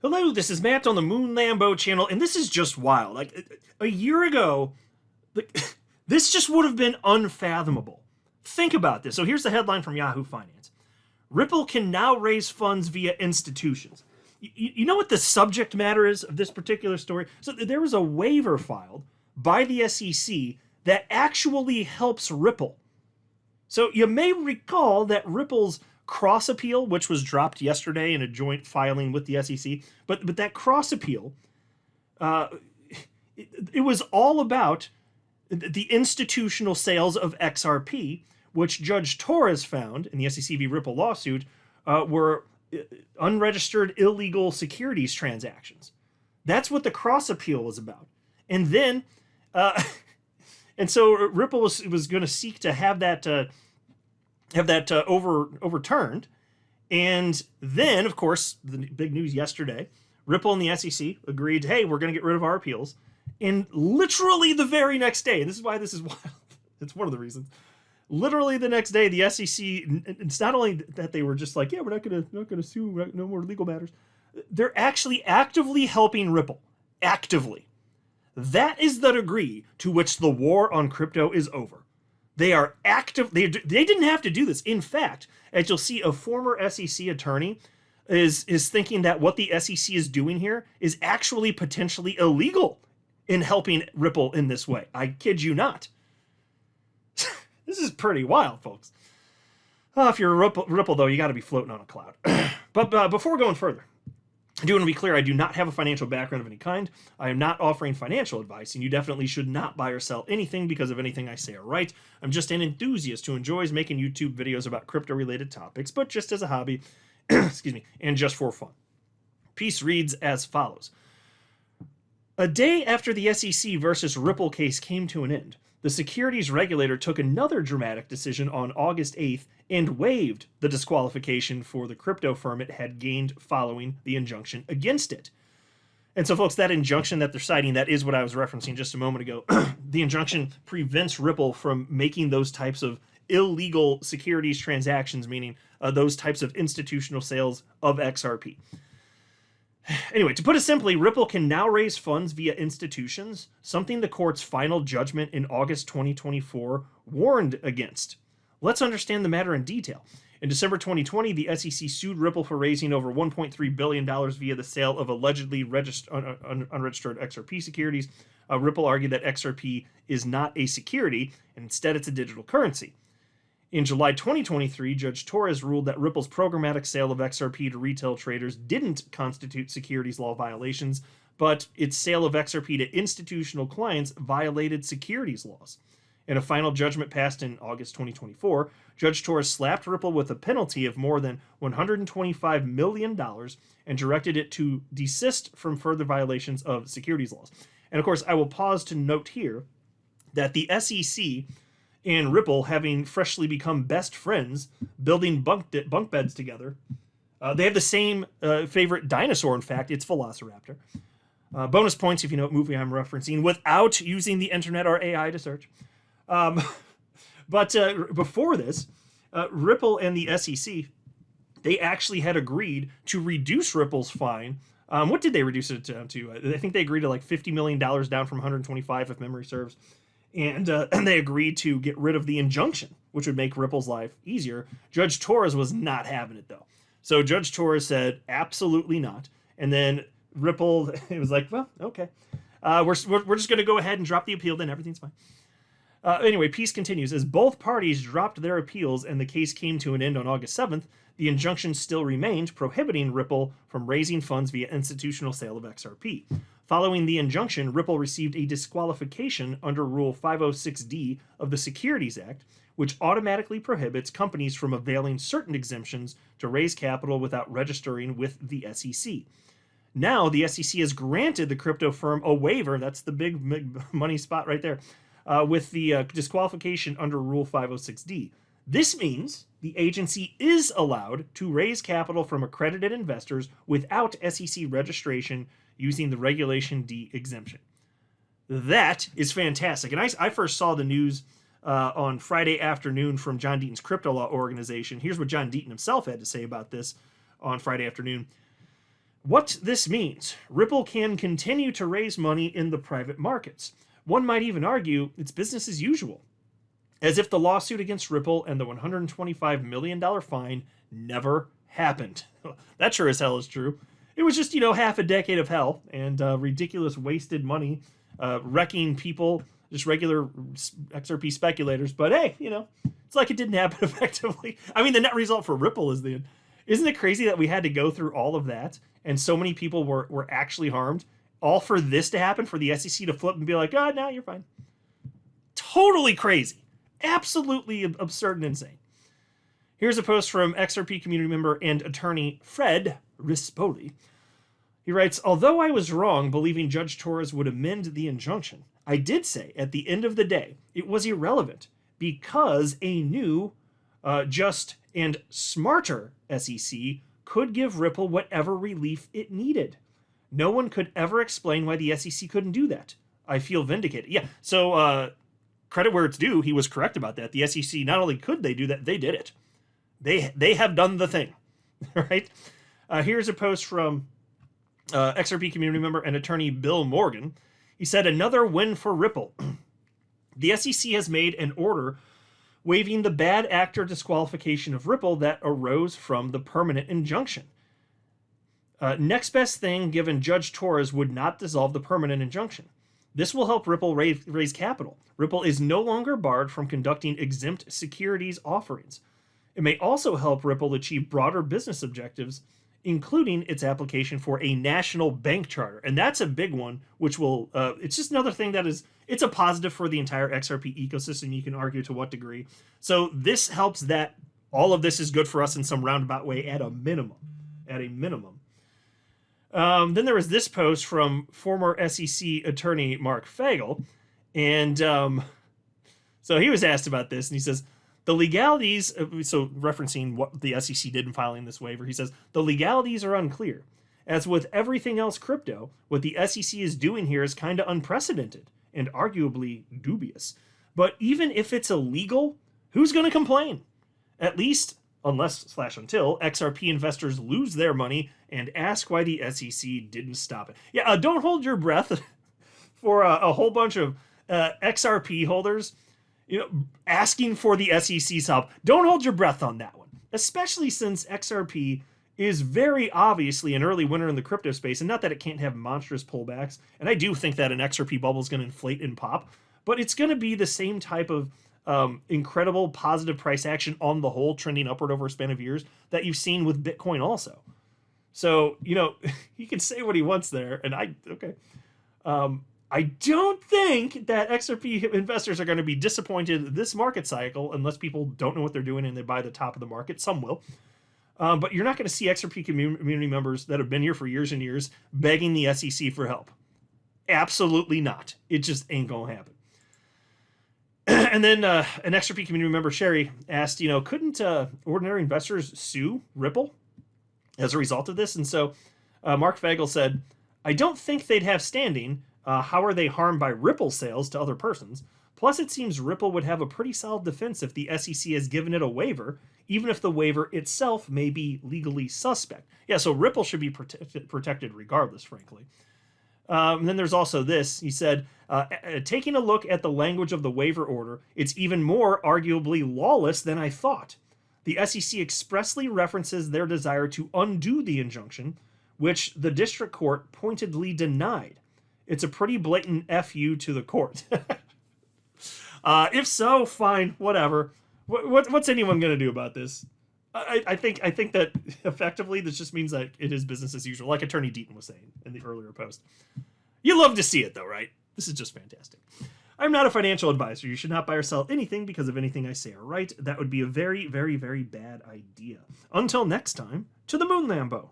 Hello, this is Matt on the Moon Lambo channel, and this is just wild. Like a year ago, this just would have been unfathomable. Think about this. So here's the headline from Yahoo Finance. Ripple can now raise funds via institutions. You know what the subject matter is of this particular story? So there was a waiver filed by the SEC that actually helps Ripple. So you may recall that Ripple's cross appeal, which was dropped yesterday in a joint filing with the SEC, but that cross appeal, it was all about the institutional sales of XRP, which Judge Torres found in the SEC v. Ripple lawsuit were unregistered illegal securities transactions. That's what the cross appeal was about. And then, and so Ripple was going to seek to have that overturned. And then, of course, the big news yesterday, Ripple and the SEC agreed, hey, we're going to get rid of our appeals. And literally the very next day, and this is why this is wild, it's one of the reasons, literally the next day, the SEC, it's not only that they were just like, yeah, we're not going to sue, no more legal matters. They're actually actively helping Ripple. Actively. That is the degree to which the war on crypto is over. They are active. They didn't have to do this. In fact, as you'll see, a former SEC attorney is thinking that what the SEC is doing here is actually potentially illegal in helping Ripple in this way. I kid you not. This is pretty wild, folks. If you're a Ripple, though, you got to be floating on a cloud. But before going further, I do want to be clear, I do not have a financial background of any kind. I am not offering financial advice, and you definitely should not buy or sell anything because of anything I say or write. I'm just an enthusiast who enjoys making YouTube videos about crypto-related topics, but just as a hobby, excuse me, and just for fun. Piece reads as follows. A day after the SEC versus Ripple case came to an end, the securities regulator took another dramatic decision on August 8th and waived the disqualification for the crypto firm it had gained following the injunction against it. And so, folks, that injunction that they're citing, that is what I was referencing just a moment ago. The injunction prevents Ripple from making those types of illegal securities transactions, meaning those types of institutional sales of XRP. Anyway, to put it simply, Ripple can now raise funds via institutions, something the court's final judgment in August 2024 warned against. Let's understand the matter in detail. In December 2020, the SEC sued Ripple for raising over $1.3 billion via the sale of allegedly unregistered XRP securities. Ripple argued that XRP is not a security, and instead it's a digital currency. In July 2023, Judge Torres ruled that Ripple's programmatic sale of XRP to retail traders didn't constitute securities law violations, but its sale of XRP to institutional clients violated securities laws. In a final judgment passed in August 2024, Judge Torres slapped Ripple with a penalty of more than $125 million and directed it to desist from further violations of securities laws. And of course, I will pause to note here that the SEC and Ripple, having freshly become best friends, building bunk beds together. They have the same favorite dinosaur, in fact. It's Velociraptor. Bonus points if you know what movie I'm referencing without using the internet or AI to search. But before this, Ripple and the SEC, they actually had agreed to reduce Ripple's fine. What did they reduce it to? I think they agreed to like $50 million down from 125, if memory serves. And they agreed to get rid of the injunction, which would make Ripple's life easier. Judge Torres was not having it, though. So Judge Torres said, absolutely not. And then Ripple, it was like, well, okay. We're just going to go ahead and drop the appeal, then everything's fine. Anyway, peace continues. As both parties dropped their appeals and the case came to an end on August 7th, the injunction still remained, prohibiting Ripple from raising funds via institutional sale of XRP. Following the injunction, Ripple received a disqualification under Rule 506D of the Securities Act, which automatically prohibits companies from availing certain exemptions to raise capital without registering with the SEC. Now, the SEC has granted the crypto firm a waiver, that's the big money spot right there, with the disqualification under Rule 506D. This means the agency is allowed to raise capital from accredited investors without SEC registration using the Regulation D exemption. That is fantastic. And I first saw the news on Friday afternoon from John Deaton's Crypto Law Organization. Here's what John Deaton himself had to say about this on Friday afternoon. What this means, Ripple can continue to raise money in the private markets. One might even argue it's business as usual, as if the lawsuit against Ripple and the $125 million fine never happened. That sure as hell is true. It was just, half a decade of hell and ridiculous wasted money, wrecking people, just regular XRP speculators. But hey, it's like it didn't happen effectively. I mean, the net result for Ripple is isn't it crazy that we had to go through all of that and so many people were actually harmed, all for this to happen, for the SEC to flip and be like, oh, no, you're fine. Totally crazy. Absolutely absurd and insane. Here's a post from XRP community member and attorney Fred Rispoli. He writes, although I was wrong believing Judge Torres would amend the injunction, I did say at the end of the day it was irrelevant because a new, just, and smarter SEC could give Ripple whatever relief it needed. No one could ever explain why the SEC couldn't do that. I feel vindicated. Yeah, so credit where it's due. He was correct about that. The SEC, not only could they do that, they did it. They have done the thing, right? Here's a post from XRP community member and attorney Bill Morgan. He said, another win for Ripple. The SEC has made an order waiving the bad actor disqualification of Ripple that arose from the permanent injunction. Next best thing, given Judge Torres would not dissolve the permanent injunction. This will help Ripple raise capital. Ripple is no longer barred from conducting exempt securities offerings. It may also help Ripple achieve broader business objectives, including its application for a national bank charter. And that's a big one, which will, it's just another thing it's a positive for the entire XRP ecosystem. You can argue to what degree. So this helps that all of this is good for us in some roundabout way at a minimum. Then there was this post from former SEC attorney Mark Fagel. And so he was asked about this, and he says, the legalities, so referencing what the SEC did in filing this waiver, he says, the legalities are unclear. As with everything else crypto, what the SEC is doing here is kind of unprecedented and arguably dubious. But even if it's illegal, who's going to complain? At least, until XRP investors lose their money and ask why the SEC didn't stop it. Yeah, don't hold your breath for a whole bunch of XRP holders asking for the SEC's help. Don't hold your breath on that one, especially since XRP is very obviously an early winner in the crypto space, and not that it can't have monstrous pullbacks. And I do think that an XRP bubble is going to inflate and pop, but it's going to be the same type of incredible positive price action on the whole, trending upward over a span of years that you've seen with Bitcoin also. So, he can say what he wants there, and I don't think that XRP investors are going to be disappointed this market cycle unless people don't know what they're doing and they buy the top of the market. Some will. But you're not going to see XRP community members that have been here for years and years begging the SEC for help. Absolutely not. It just ain't going to happen. And then an XRP community member, Sherry, asked, couldn't ordinary investors sue Ripple as a result of this? And so Mark Fagel said, I don't think they'd have standing. How are they harmed by Ripple sales to other persons? Plus, it seems Ripple would have a pretty solid defense if the SEC has given it a waiver, even if the waiver itself may be legally suspect. Yeah, so Ripple should be protected regardless, frankly. And then there's also this. He said, taking a look at the language of the waiver order, it's even more arguably lawless than I thought. The SEC expressly references their desire to undo the injunction, which the district court pointedly denied. It's a pretty blatant FU to the court. If so, fine, whatever. What's anyone going to do about this? I think that effectively this just means that it is business as usual, like Attorney Deaton was saying in the earlier post. You love to see it, though, right? This is just fantastic. I'm not a financial advisor. You should not buy or sell anything because of anything I say or write. That would be a very, very, very bad idea. Until next time, to the moon, Lambo.